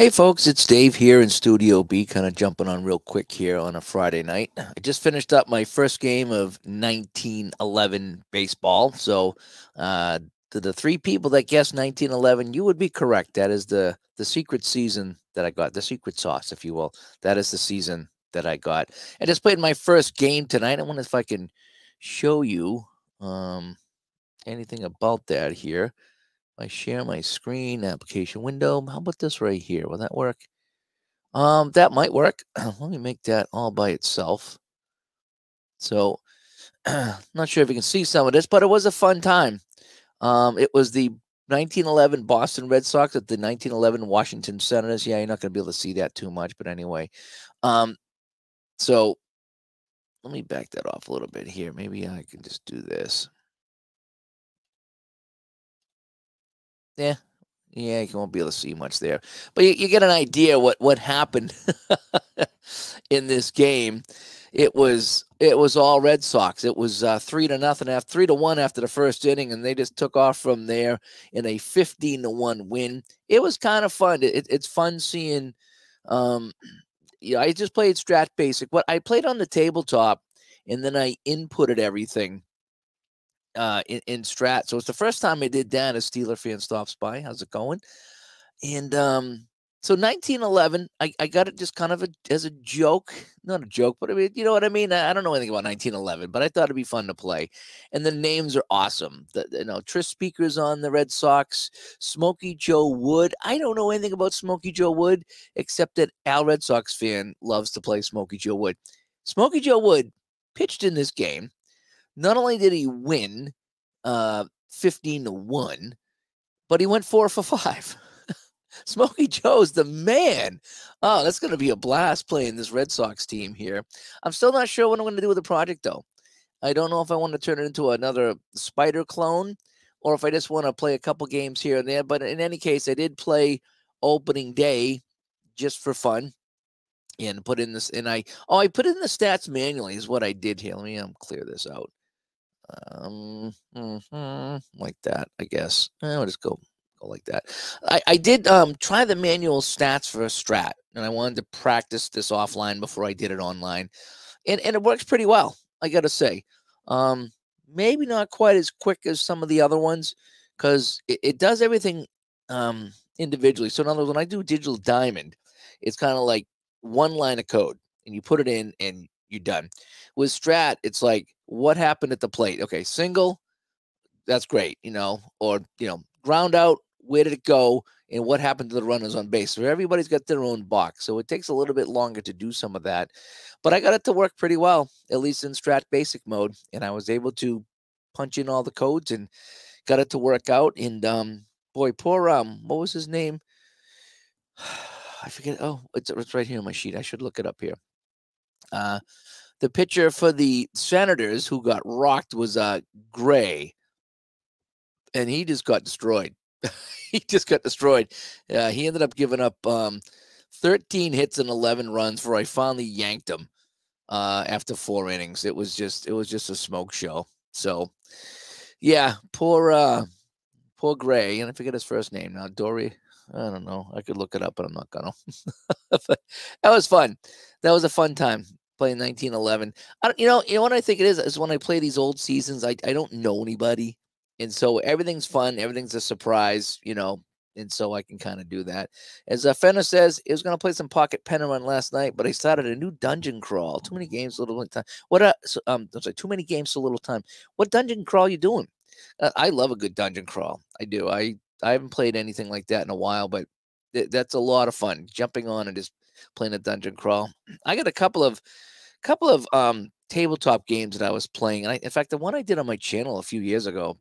Hey folks, it's Dave here in Studio B, kind of jumping on real quick here on a Friday night. I just finished up my first game of 1911 baseball. So, to the three people that guessed 1911, you would be correct. That is the secret season that I got, the secret sauce, if you will. That is the season that I got. I just played my first game tonight. I wonder if I can show you um, anything about that here. I share my screen application window. How about this right here? Will that work? That might work. Let me make that all by itself. So, not sure if you can see some of this, but it was a fun time. It was the 1911 Boston Red Sox at the 1911 Washington Senators. Yeah, you're not going to be able to see that too much, but anyway. Um, so let me back that off a little bit here. Maybe I can just do this. Yeah, yeah, you won't be able to see much there, but you get an idea what happened in this game. It was all Red Sox. It was 3-0 after 3-1 after the first inning, and they just took off from there in a 15-1 win. It was kind of fun. It's fun seeing. Um, I just played Strat Basic. What I played on the tabletop, and then I inputted everything in Strat. So it's the first time I did that as Steeler fan stops by. How's it going? And so 1911, I got it just kind of as a joke, not a joke, but I mean, you know what I mean. I don't know anything about 1911, but I thought it'd be fun to play. And the names are awesome. Tris Speaker's on the Red Sox, Smokey Joe Wood. I don't know anything about Smokey Joe Wood except that Al Red Sox fan loves to play Smokey Joe Wood. Smokey Joe Wood pitched in this game. Not only did he win 15-1, but he went 4 for 5. Smokey Joe's the man. Oh, that's going to be a blast playing this Red Sox team here. I'm still not sure what I'm going to do with the project, though. I don't know if I want to turn it into another Spider clone or if I just want to play a couple games here and there. But in any case, I did play opening day just for fun and put in this. And I put in the stats manually is what I did here. Let me clear this out. Like that, I guess. I'll just go like that. I did try the manual stats for a strat, and I wanted to practice this offline before I did it online, and it works pretty well, I gotta say. Maybe not quite as quick as some of the other ones, because it does everything individually. So in other words, when I do Digital Diamond, it's kind of like one line of code, and you put it in, and you're done. With Strat, it's like what happened at the plate. Okay, single, that's great, or ground out, where did it go, and what happened to the runners on base. So everybody's got their own box, so it takes a little bit longer to do some of that. But I got it to work pretty well, at least in Strat Basic mode, and I was able to punch in all the codes and got it to work out. And boy, poor what was his name? I forget. Oh, it's right here on my sheet. I should look it up here. The pitcher for the Senators who got rocked was Gray, and he just got destroyed. He just got destroyed. He ended up giving up 13 hits and 11 runs before I finally yanked him after 4 innings. It was just a smoke show. So yeah, poor Gray, and I forget his first name now. Dory. I don't know. I could look it up, but I'm not gonna. But that was fun. That was a fun time playing 1911. I don't, you know what I think it is when I play these old seasons. I don't know anybody, and so everything's fun. Everything's a surprise, and so I can kind of do that. As Fenner says, he was going to play some Pocket Pen Run last night, but I started a new dungeon crawl. Too many games, little time. I'm sorry, too many games, so little time. What dungeon crawl you doing? I love a good dungeon crawl. I do. I haven't played anything like that in a while, but that's a lot of fun. Jumping on and just playing a dungeon crawl. I got a couple of tabletop games that I was playing, and in fact, the one I did on my channel a few years ago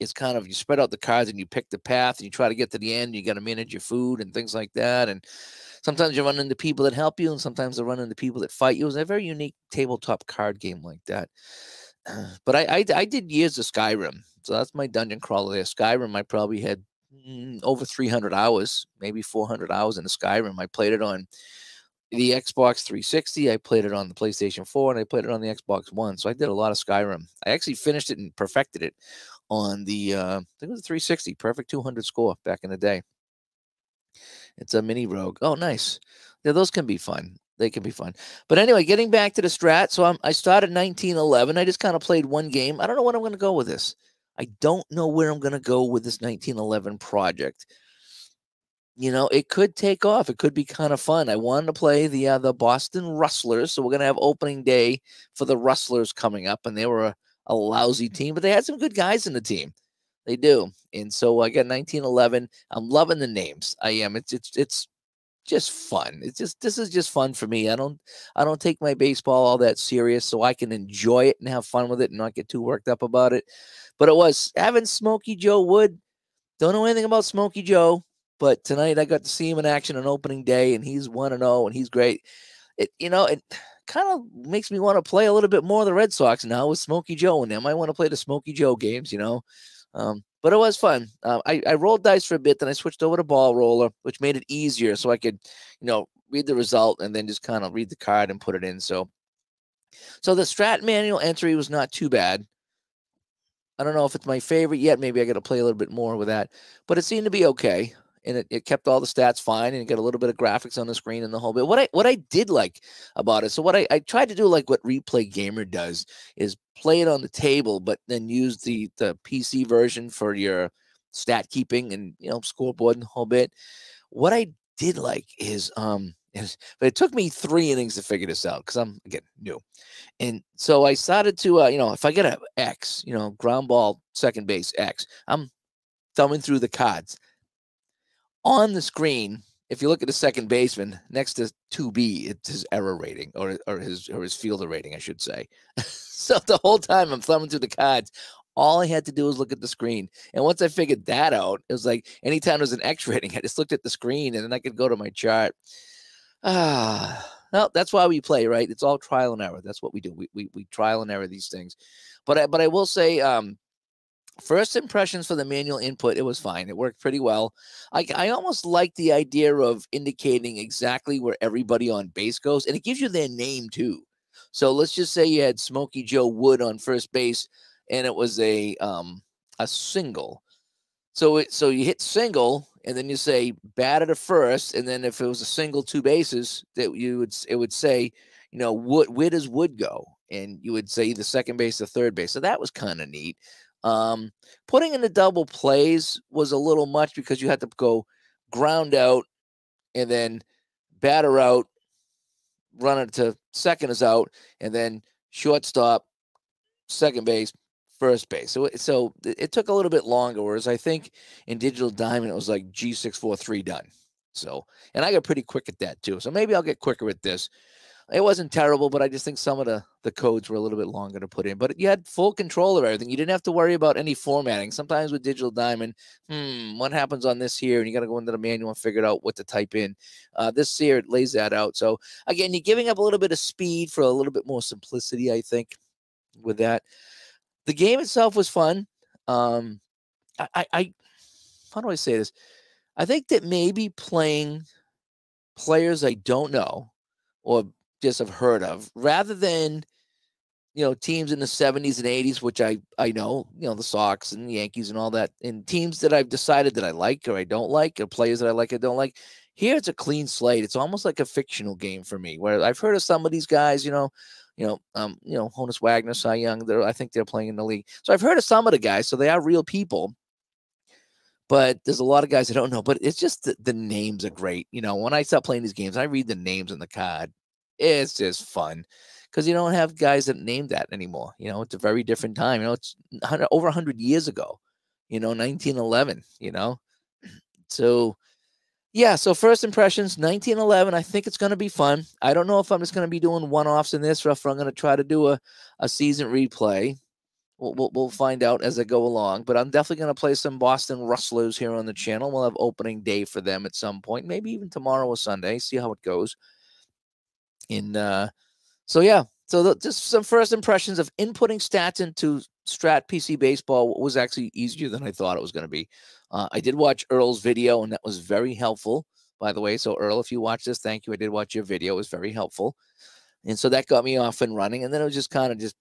is kind of you spread out the cards and you pick the path and you try to get to the end. You got to manage your food and things like that, and sometimes you run into people that help you, and sometimes you run into people that fight you. It was a very unique tabletop card game like that. But I did years of Skyrim, so that's my dungeon crawler there. Skyrim, I probably had over 300 hours, maybe 400 hours in the Skyrim. I played it on the Xbox 360. I played it on the PlayStation 4, and I played it on the Xbox One. So I did a lot of Skyrim. I actually finished it and perfected it on the I think it was the 360, perfect 200 score back in the day. It's a mini Rogue. Oh, nice. Yeah, those can be fun. They can be fun. But anyway, getting back to the strat. So I started 1911. I just kind of played one game. I don't know what I'm going to go with this. I don't know where I'm going to go with this 1911 project. You know, it could take off. It could be kind of fun. I wanted to play the Boston Rustlers, so we're gonna have opening day for the Rustlers coming up, and they were a lousy team, but they had some good guys in the team. They do, and so I got 1911. I'm loving the names. I am. It's just fun. This is just fun for me. I don't take my baseball all that serious, so I can enjoy it and have fun with it and not get too worked up about it. But it was having Smokey Joe Wood. Don't know anything about Smokey Joe. But tonight I got to see him in action on opening day, and he's 1-0, and he's great. It kind of makes me want to play a little bit more of the Red Sox now with Smokey Joe in them. I want to play the Smokey Joe games, but it was fun. I rolled dice for a bit, then I switched over to ball roller, which made it easier so I could, read the result and then just kind of read the card and put it in. So the strat manual entry was not too bad. I don't know if it's my favorite yet. Maybe I got to play a little bit more with that, but it seemed to be okay. And it kept all the stats fine, and you got a little bit of graphics on the screen and the whole bit. What I did like about it, so what I tried to do, like what Replay Gamer does, is play it on the table, but then use the PC version for your stat keeping and scoreboard and the whole bit. What I did like is but it took me 3 innings to figure this out because I'm again new, and so I started to if I get a X, ground ball second base X, I'm thumbing through the cards. On the screen, if you look at the second baseman next to 2B, it's his error rating or his fielder rating, I should say. So the whole time I'm thumbing through the cards, all I had to do was look at the screen. And once I figured that out, it was like anytime there's an X rating, I just looked at the screen and then I could go to my chart. Well, that's why we play, right? It's all trial and error. That's what we do. We trial and error these things. But I will say, first impressions for the manual input, it was fine. It worked pretty well. I almost like the idea of indicating exactly where everybody on base goes, and it gives you their name too. So let's just say you had Smokey Joe Wood on first base, and it was a single. So you hit single, and then you say batter to first, and then if it was a single 2 bases, that it would say, where does Wood go? And you would say the second base, the third base. So that was kind of neat. Putting in the double plays was a little much because you had to go ground out and then batter out, run it to second is out, and then shortstop, second base, first base. So it took a little bit longer, whereas I think in Digital Diamond it was like G643 done. So, and I got pretty quick at that too. So maybe I'll get quicker with this. It wasn't terrible, but I just think some of the codes were a little bit longer to put in. But you had full control of everything. You didn't have to worry about any formatting. Sometimes with Digital Diamond, what happens on this here? And you got to go into the manual and figure out what to type in. This here, it lays that out. So, again, you're giving up a little bit of speed for a little bit more simplicity, I think, with that. The game itself was fun. How do I say this? I think that maybe playing players I don't know or just have heard of, rather than teams in the 70s and 80s, which I know, the Sox and the Yankees and all that, and teams that I've decided that I like or I don't like, or players that I like or don't like. Here it's a clean slate. It's almost like a fictional game for me, where I've heard of some of these guys, Honus Wagner, Cy Young. I think they're playing in the league, so I've heard of some of the guys, so they are real people. But there's a lot of guys I don't know. But it's just the names are great. When I start playing these games, I read the names on the card. It's just fun because you don't have guys that name that anymore. It's a very different time. It's over 100 years ago, 1911, So, yeah. So first impressions, 1911, I think it's going to be fun. I don't know if I'm just going to be doing one-offs in this or if I'm going to try to do a season replay. We'll find out as I go along. But I'm definitely going to play some Boston Rustlers here on the channel. We'll have opening day for them at some point, maybe even tomorrow or Sunday. See how it goes. And so just some first impressions of inputting stats into Strat PC Baseball was actually easier than I thought it was going to be. I did watch Earl's video, and that was very helpful, by the way. So Earl, if you watch this, thank you. I did watch your video. It was very helpful. And so that got me off and running. And then it was just kind of just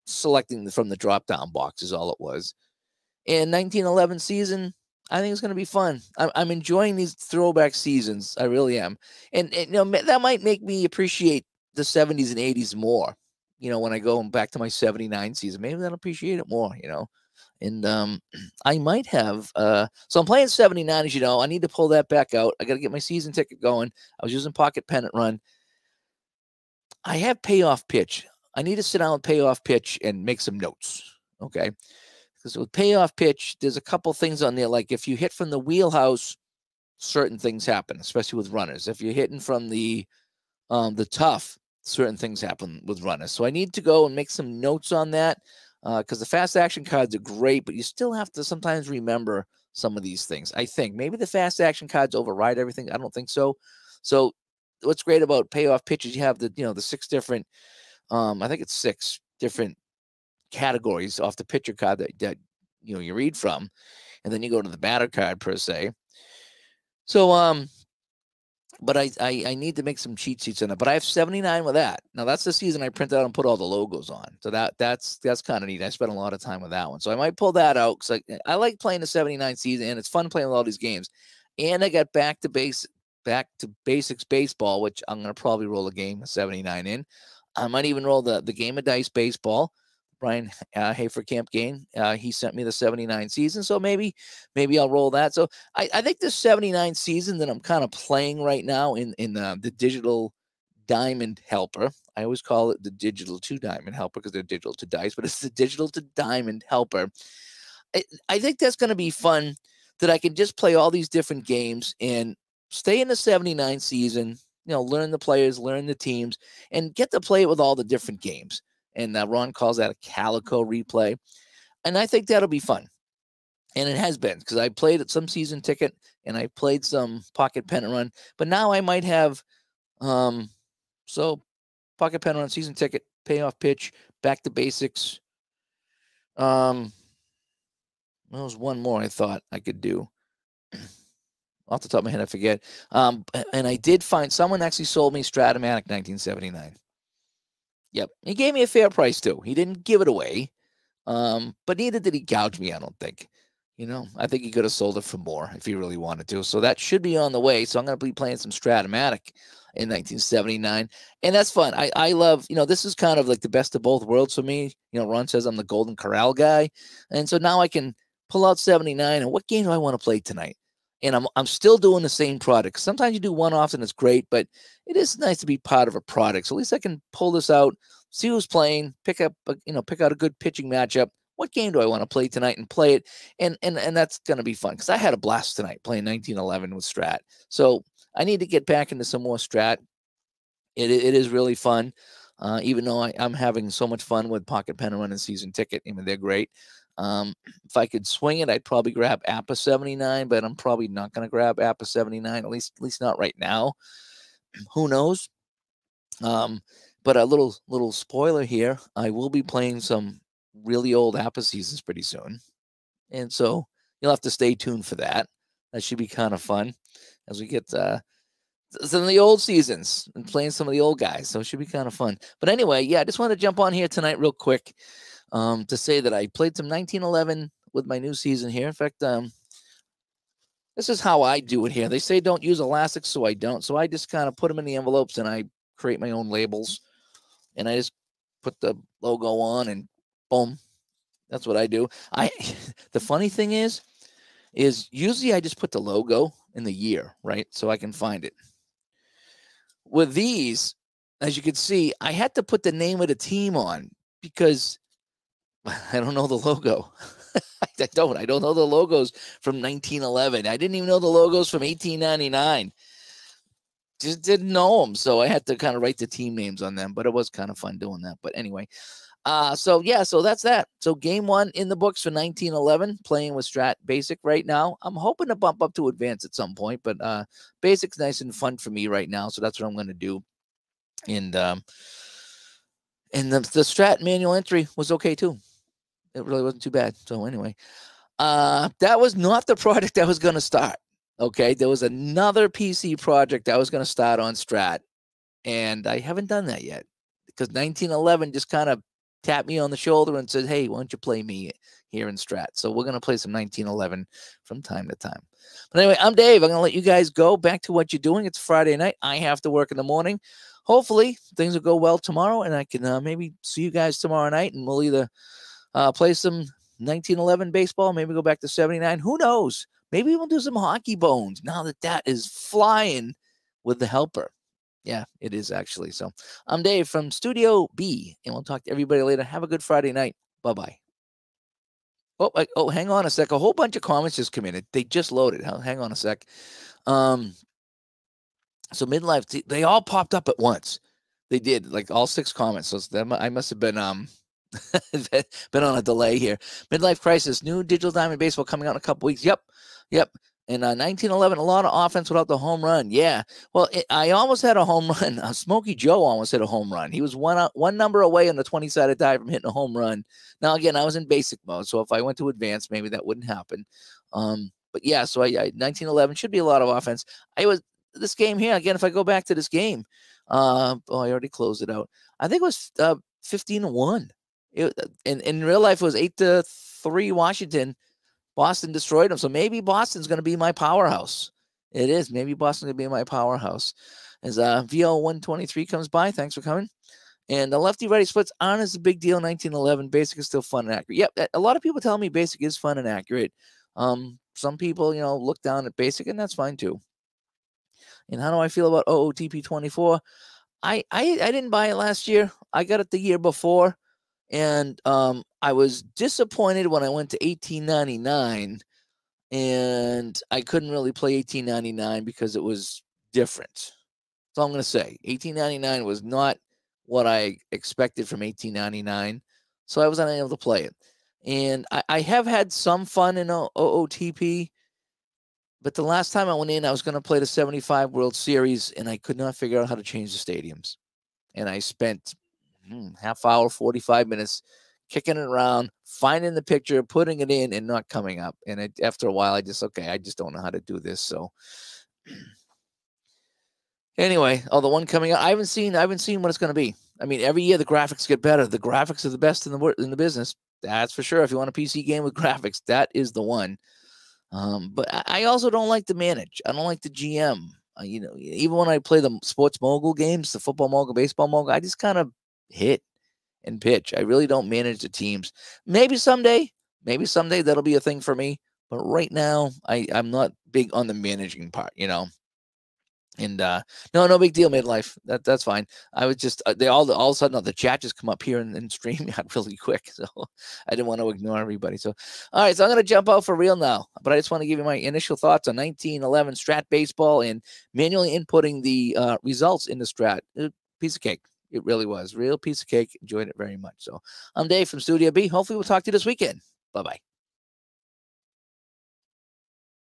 selecting from the drop-down box is all it was. In 1911 season, I think it's going to be fun. I'm enjoying these throwback seasons. I really am. And you know, that might make me appreciate the 70s and 80s more. You know, when I go back to my 79 season, maybe I'll appreciate it more, you know. And I might have so I'm playing 79, as you know. I need to pull that back out. I got to get my season ticket going. I was using Pocket Pennant Run. I have payoff pitch. I need to sit down with payoff pitch and make some notes. Okay. Because with payoff pitch, there's a couple things on there. Like if you hit from the wheelhouse, certain things happen, especially with runners. If you're hitting from the tough, certain things happen with runners. So I need to go and make some notes on that because the fast action cards are great, but you still have to sometimes remember some of these things. I think maybe the fast action cards override everything. I don't think so. So what's great about payoff pitches, you have the 6 different, I think it's 6 different categories off the pitcher card that you read from, and then you go to the batter card per se. So but I need to make some cheat sheets in it. But I have 79 with that. Now that's the season I print out and put all the logos on. So that's kind of neat. I spent a lot of time with that one. So I might pull that out because I like playing the 79 season, and it's fun playing with all these games. And I got back to basics baseball, which I'm gonna probably roll a game of 79 in. I might even roll the game of dice baseball. Brian Haferkamp game. He sent me the 79 season, so maybe I'll roll that. So I think the 79 season that I'm kind of playing right now in the digital diamond helper. I always call it the digital to diamond helper because they're digital to dice, but it's the digital to diamond helper. I think that's going to be fun that I can just play all these different games and stay in the 79 season, learn the players, learn the teams, and get to play it with all the different games. And Ron calls that a calico replay. And I think that'll be fun. And it has been because I played some season ticket and I played some Pocket Pennant Run. But now I might have so Pocket Pennant Run, season ticket, payoff pitch, back to basics. There was one more I thought I could do. Off the top of my head, I forget. And I did find someone actually sold me Strat-O-Matic 1979. Yep. He gave me a fair price too. He didn't give it away. But neither did he gouge me, I don't think. I think he could have sold it for more if he really wanted to. So that should be on the way. So I'm going to be playing some Strat-O-Matic in 1979. And that's fun. I love, this is kind of like the best of both worlds for me. Ron says I'm the Golden Corral guy. And so now I can pull out 79 and what game do I want to play tonight? And I'm still doing the same product. Sometimes you do one-offs and it's great, but it is nice to be part of a product. So at least I can pull this out, see who's playing, pick out a good pitching matchup. What game do I want to play tonight and play it? And that's going to be fun because I had a blast tonight playing 1911 with Strat. So I need to get back into some more Strat. It is really fun, even though I'm having so much fun with Pocket Pennant Run and season ticket. I mean, they're great. If I could swing it, I'd probably grab APBA 79, but I'm probably not going to grab APBA 79, at least not right now. Who knows? But a little spoiler here, I will be playing some really old APBA seasons pretty soon. And so you'll have to stay tuned for that. That should be kind of fun as we get some of the old seasons and playing some of the old guys. So it should be kind of fun. But anyway, yeah, I just want to jump on here tonight real quick to say that I played some 1911 with my new season here. In fact, this is how I do it here. They say don't use elastics, so I don't. So I just kind of put them in the envelopes and I create my own labels. And I just put the logo on and boom. That's what I do. The funny thing is usually I just put the logo and the year, right? So I can find it. With these, as you can see, I had to put the name of the team on because I don't know the logo. I don't know the logos from 1911. I didn't even know the logos from 1899. Just didn't know them. So I had to kind of write the team names on them, but it was kind of fun doing that. But anyway, so that's that. So game 1 in the books for 1911, playing with Strat Basic right now. I'm hoping to bump up to Advanced at some point, but Basic's nice and fun for me right now. So that's what I'm going to do. And the Strat manual entry was okay too. It really wasn't too bad. So anyway, that was not the project I was going to start. Okay, there was another PC project I was going to start on Strat, and I haven't done that yet because 1911 just kind of tapped me on the shoulder and said, "Hey, why don't you play me here in Strat. So we're going to play some 1911 from time to time. But anyway, I'm Dave. I'm going to let you guys go back to what you're doing. It's Friday night. I have to work in the morning. Hopefully things will go well tomorrow, and I can maybe see you guys tomorrow night, and we'll either play some 1911 baseball, maybe go back to 79. Who knows? Maybe we'll do some hockey bones now that is flying with the helper. Yeah, it is actually. So I'm Dave from Studio B, and we'll talk to everybody later. Have a good Friday night. Bye-bye. Oh, hang on a sec. A whole bunch of comments just come in. They just loaded. Hang on a sec. So Midlife, they all popped up at once. They did, like all 6 comments. So I must have been been on a delay here. Midlife Crisis, new Digital Diamond Baseball coming out in a couple weeks. Yep. And 1911, a lot of offense without the home run. Yeah. Well, I almost had a home run. Smokey Joe almost hit a home run. He was one number away on the 20-sided die from hitting a home run. Now, again, I was in basic mode, so if I went to advanced, maybe that wouldn't happen. But yeah, so 1911 should be a lot of offense. This game here, again, if I go back to this game, I already closed it out. I think it was 15-1. In real life, it was 8-3 Washington. Boston destroyed them. So maybe Boston's going to be my powerhouse. It is. Maybe Boston's going to be my powerhouse. As VO123 comes by, thanks for coming. And the lefty-righty splits aren't as a big deal in 1911. Basic is still fun and accurate. Yep, a lot of people tell me basic is fun and accurate. Some people, look down at basic, and that's fine too. And how do I feel about OOTP 24? I didn't buy it last year. I got it the year before. And I was disappointed when I went to 1899, and I couldn't really play 1899 because it was different. That's all I'm going to say. 1899 was not what I expected from 1899, so I was unable to play it. And I have had some fun in OOTP, but the last time I went in, I was going to play the 75 World Series, and I could not figure out how to change the stadiums. And I spent half hour, 45 minutes kicking it around, finding the picture, putting it in, and not coming up. And after a while, I just don't know how to do this. So anyway, the one coming out, I haven't seen what it's going to be. I mean, every year the graphics get better. The graphics are the best in the business. That's for sure. If you want a PC game with graphics, that is the one. But I also don't like to manage. I don't like the GM. Even when I play the sports mogul games, the football mogul, baseball mogul, I just kind of hit and pitch. I really don't manage the teams. Maybe someday that'll be a thing for me. But right now, I'm not big on the managing part, And no big deal, Midlife. That's fine. I was just they all of a sudden the chat just come up here and stream out really quick, so I didn't want to ignore everybody. So all right, so I'm gonna jump out for real now. But I just want to give you my initial thoughts on 1911 Strat baseball and manually inputting the results in the Strat. Piece of cake. It really was. Real piece of cake. Enjoyed it very much. So I'm Dave from Studio B. Hopefully we'll talk to you this weekend. Bye-bye.